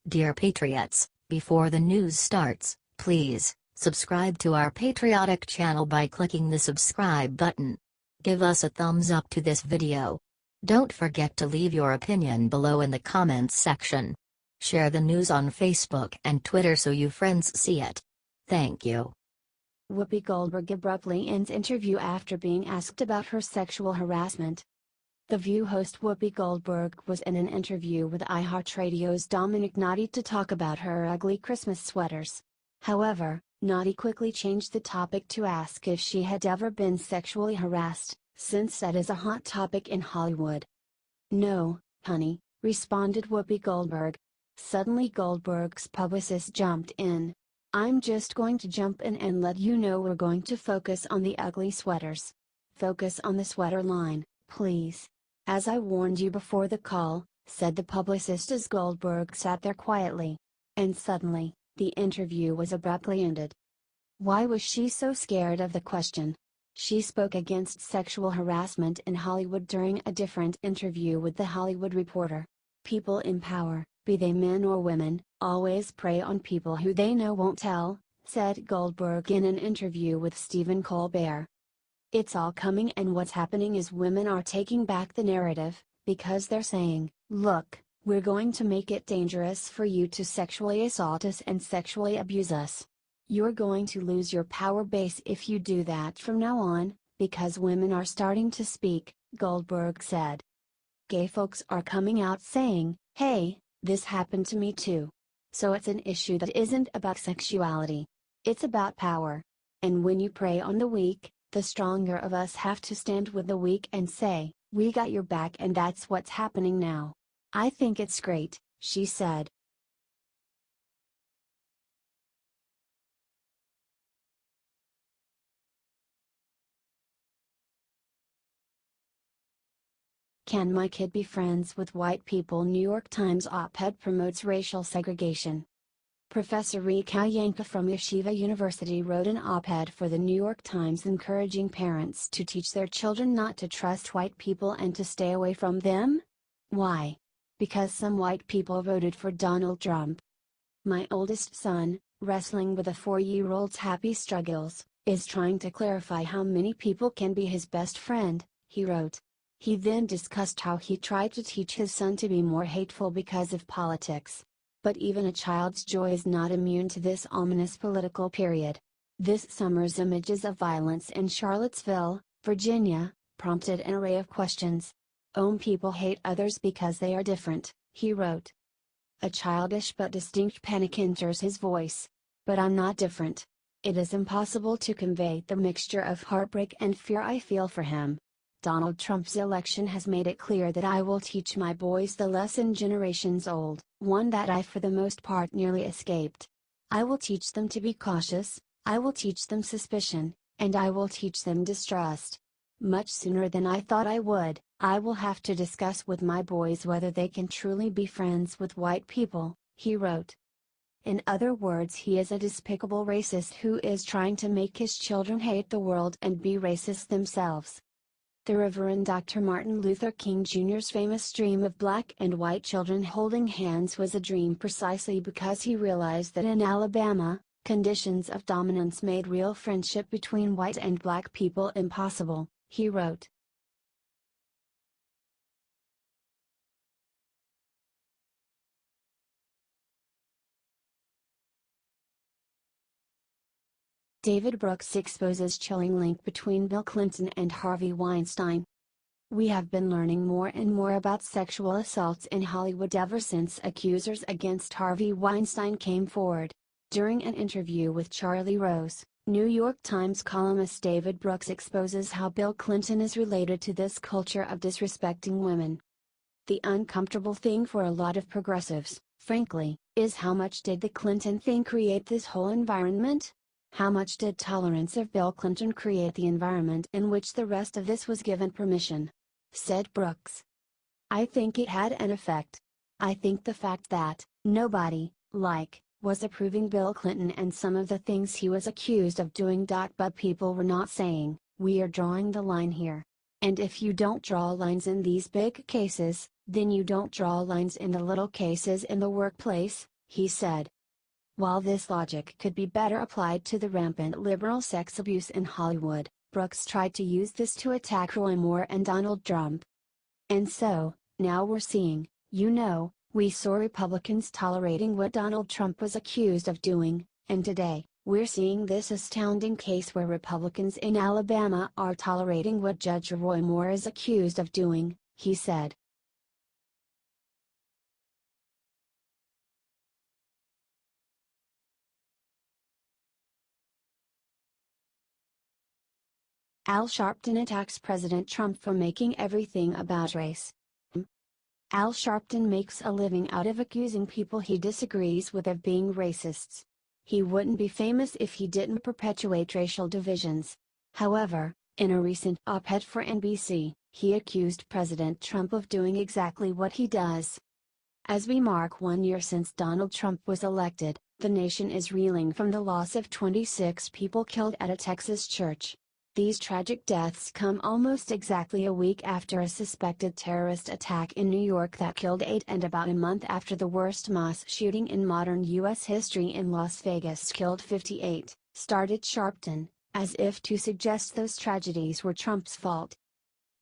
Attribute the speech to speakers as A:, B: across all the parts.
A: Dear Patriots, before the news starts, please subscribe to our patriotic channel by clicking the subscribe button. Give us a thumbs up to this video. Don't forget to leave your opinion below in the comments section. Share the news on Facebook and Twitter so your friends see it. Thank you.
B: Whoopi Goldberg abruptly ends interview after being asked about her sexual harassment. The View host Whoopi Goldberg was in an interview with iHeartRadio's Domenick Nati to talk about her ugly Christmas sweaters. However, Nati quickly changed the topic to ask if she had ever been sexually harassed, since that is a hot topic in Hollywood. "No, honey," responded Whoopi Goldberg. Suddenly Goldberg's publicist jumped in. "I'm just going to jump in and let you know we're going to focus on the ugly sweaters. Focus on the sweater line, please. As I warned you before the call," said the publicist as Goldberg sat there quietly. And suddenly, the interview was abruptly ended. Why was she so scared of the question? She spoke against sexual harassment in Hollywood during a different interview with The Hollywood Reporter. "People in power, be they men or women, always prey on people who they know won't tell," said Goldberg in an interview with Stephen Colbert. "It's all coming, and what's happening is women are taking back the narrative, because they're saying, 'Look, we're going to make it dangerous for you to sexually assault us and sexually abuse us. You're going to lose your power base if you do that from now on, because women are starting to speak," Goldberg said. "Gay folks are coming out saying, 'Hey, this happened to me too.' So it's an issue that isn't about sexuality. It's about power. And when you prey on the weak, the stronger of us have to stand with the weak and say, 'We got your back,' and that's what's happening now. I think it's great," she said. Can my kid be friends with white people? New York Times op-ed promotes racial segregation. Professor Rika Yanka from Yeshiva University wrote an op-ed for the New York Times encouraging parents to teach their children not to trust white people and to stay away from them. Why? Because some white people voted for Donald Trump. "My oldest son, wrestling with a 4-year-old's happy struggles, is trying to clarify how many people can be his best friend," he wrote. He then discussed how he tried to teach his son to be more hateful because of politics. But even a child's joy is not immune to this ominous political period. This summer's images of violence in Charlottesville, Virginia, prompted an array of questions. People hate others because they are different," he wrote. A childish but distinct panic enters his voice. "But I'm not different. It is impossible to convey the mixture of heartbreak and fear I feel for him. Donald Trump's election has made it clear that I will teach my boys the lesson generations old, one that I for the most part nearly escaped. I will teach them to be cautious, I will teach them suspicion, and I will teach them distrust. Much sooner than I thought I would, I will have to discuss with my boys whether they can truly be friends with white people," he wrote. In other words, he is a despicable racist who is trying to make his children hate the world and be racist themselves. The Reverend Dr. Martin Luther King Jr.'s famous dream of black and white children holding hands was a dream precisely because he realized that in Alabama, conditions of dominance made real friendship between white and black people impossible, he wrote. David Brooks exposes chilling link between Bill Clinton and Harvey Weinstein. We have been learning more and more about sexual assaults in Hollywood ever since accusers against Harvey Weinstein came forward. During an interview with Charlie Rose, New York Times columnist David Brooks exposes how Bill Clinton is related to this culture of disrespecting women. The uncomfortable thing for a lot of progressives, frankly, is how much did the Clinton thing create this whole environment? How much did tolerance of Bill Clinton create the environment in which the rest of this was given permission? Said Brooks. I think it had an effect. I think the fact that nobody, was approving Bill Clinton and some of the things he was accused of doing. But people were not saying, we are drawing the line here. And if you don't draw lines in these big cases, then you don't draw lines in the little cases in the workplace, he said. While this logic could be better applied to the rampant liberal sex abuse in Hollywood, Brooks tried to use this to attack Roy Moore and Donald Trump. And so, now we're seeing, we saw Republicans tolerating what Donald Trump was accused of doing, and today, we're seeing this astounding case where Republicans in Alabama are tolerating what Judge Roy Moore is accused of doing, he said. Al Sharpton attacks President Trump for making everything about race. Al Sharpton makes a living out of accusing people he disagrees with of being racists. He wouldn't be famous if he didn't perpetuate racial divisions. However, in a recent op-ed for NBC, he accused President Trump of doing exactly what he does. As we mark 1 year since Donald Trump was elected, the nation is reeling from the loss of 26 people killed at a Texas church. These tragic deaths come almost exactly a week after a suspected terrorist attack in New York that killed 8 and about a month after the worst mass shooting in modern U.S. history in Las Vegas killed 58, started Sharpton, as if to suggest those tragedies were Trump's fault.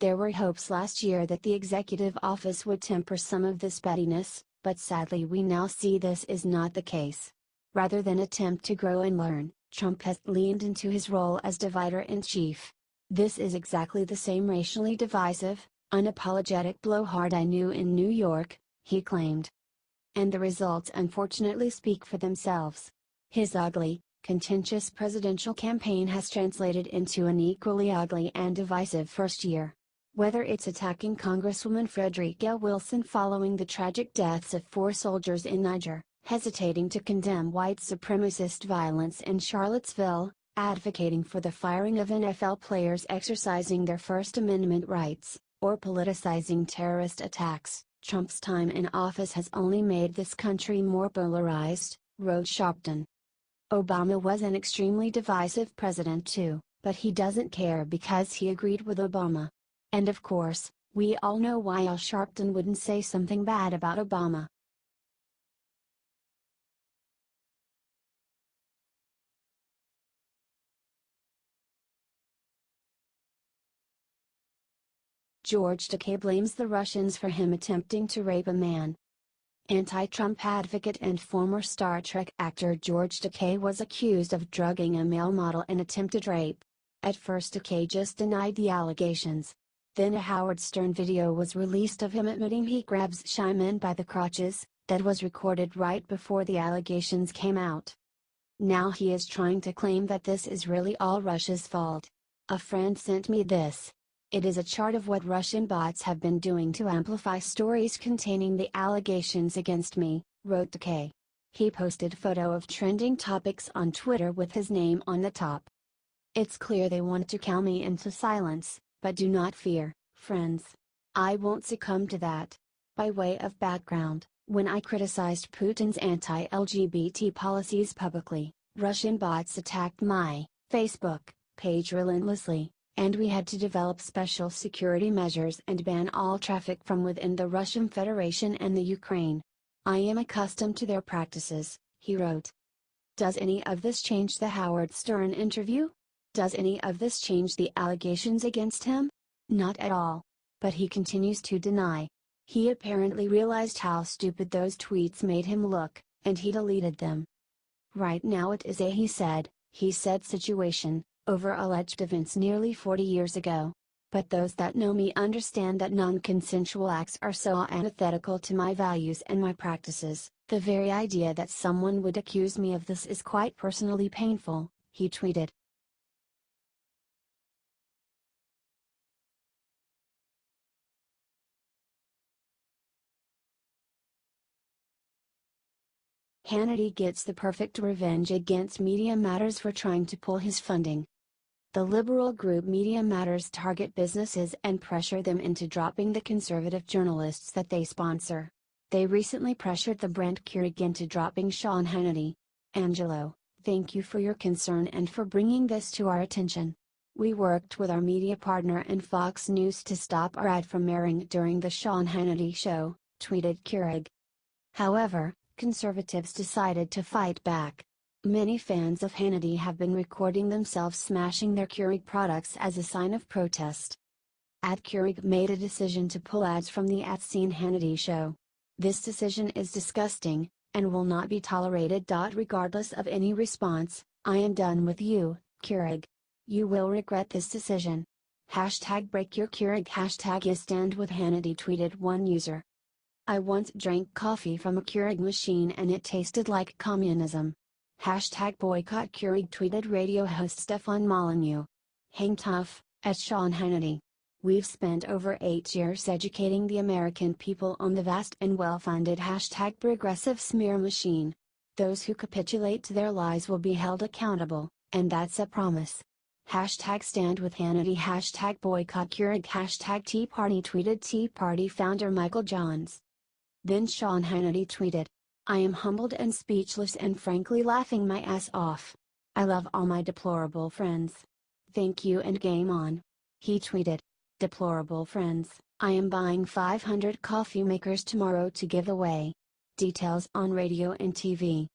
B: There were hopes last year that the executive office would temper some of this pettiness, but sadly we now see this is not the case. Rather than attempt to grow and learn, Trump has leaned into his role as divider-in-chief. This is exactly the same racially divisive, unapologetic blowhard I knew in New York, he claimed. And the results unfortunately speak for themselves. His ugly, contentious presidential campaign has translated into an equally ugly and divisive first year. Whether it's attacking Congresswoman Frederica Wilson following the tragic deaths of 4 soldiers in Niger, hesitating to condemn white supremacist violence in Charlottesville, advocating for the firing of NFL players exercising their First Amendment rights, or politicizing terrorist attacks, Trump's time in office has only made this country more polarized, wrote Sharpton. Obama was an extremely divisive president too, but he doesn't care because he agreed with Obama. And of course, we all know why Al Sharpton wouldn't say something bad about Obama. George Takei blames the Russians for him attempting to rape a man. Anti-Trump advocate and former Star Trek actor George Takei was accused of drugging a male model in attempted rape. At first Takei just denied the allegations. Then a Howard Stern video was released of him admitting he grabs shy men by the crotches, that was recorded right before the allegations came out. Now he is trying to claim that this is really all Russia's fault. A friend sent me this. It is a chart of what Russian bots have been doing to amplify stories containing the allegations against me, wrote Takei. He posted photo of trending topics on Twitter with his name on the top. It's clear they want to cow me into silence, but do not fear, friends. I won't succumb to that. By way of background, when I criticized Putin's anti-LGBT policies publicly, Russian bots attacked my Facebook page relentlessly, and we had to develop special security measures and ban all traffic from within the Russian Federation and the Ukraine. I am accustomed to their practices, he wrote. Does any of this change the Howard Stern interview? Does any of this change the allegations against him? Not at all. But he continues to deny. He apparently realized how stupid those tweets made him look, and he deleted them. Right now it is a he said situation, over alleged events nearly 40 years ago. But those that know me understand that non-consensual acts are so antithetical to my values and my practices. The very idea that someone would accuse me of this is quite personally painful, he tweeted. Hannity gets the perfect revenge against Media Matters for trying to pull his funding. The liberal group Media Matters target businesses and pressure them into dropping the conservative journalists that they sponsor. They recently pressured the brand Keurig into dropping Sean Hannity. Angelo, thank you for your concern and for bringing this to our attention. We worked with our media partner and Fox News to stop our ad from airing during the Sean Hannity show, tweeted Keurig. However, conservatives decided to fight back. Many fans of Hannity have been recording themselves smashing their Keurig products as a sign of protest. Keurig made a decision to pull ads from the @scene Hannity show. This decision is disgusting, and will not be tolerated. Regardless of any response, I am done with you, Keurig. You will regret this decision. #break your Keurig. #I stand with Hannity, tweeted one user. I once drank coffee from a Keurig machine and it tasted like communism. #boycott Keurig, tweeted radio host Stefan Molyneux. Hang tough, @Sean Hannity. We've spent over 8 years educating the American people on the vast and well-funded #progressive smear machine. Those who capitulate to their lies will be held accountable, and that's a promise. #stand with Hannity. #boycott Keurig. Tea Party, tweeted Tea Party founder Michael Johns. Then Sean Hannity tweeted, I am humbled and speechless and frankly laughing my ass off. I love all my deplorable friends. Thank you and game on. He tweeted, deplorable friends, I am buying 500 coffee makers tomorrow to give away. Details on radio and TV.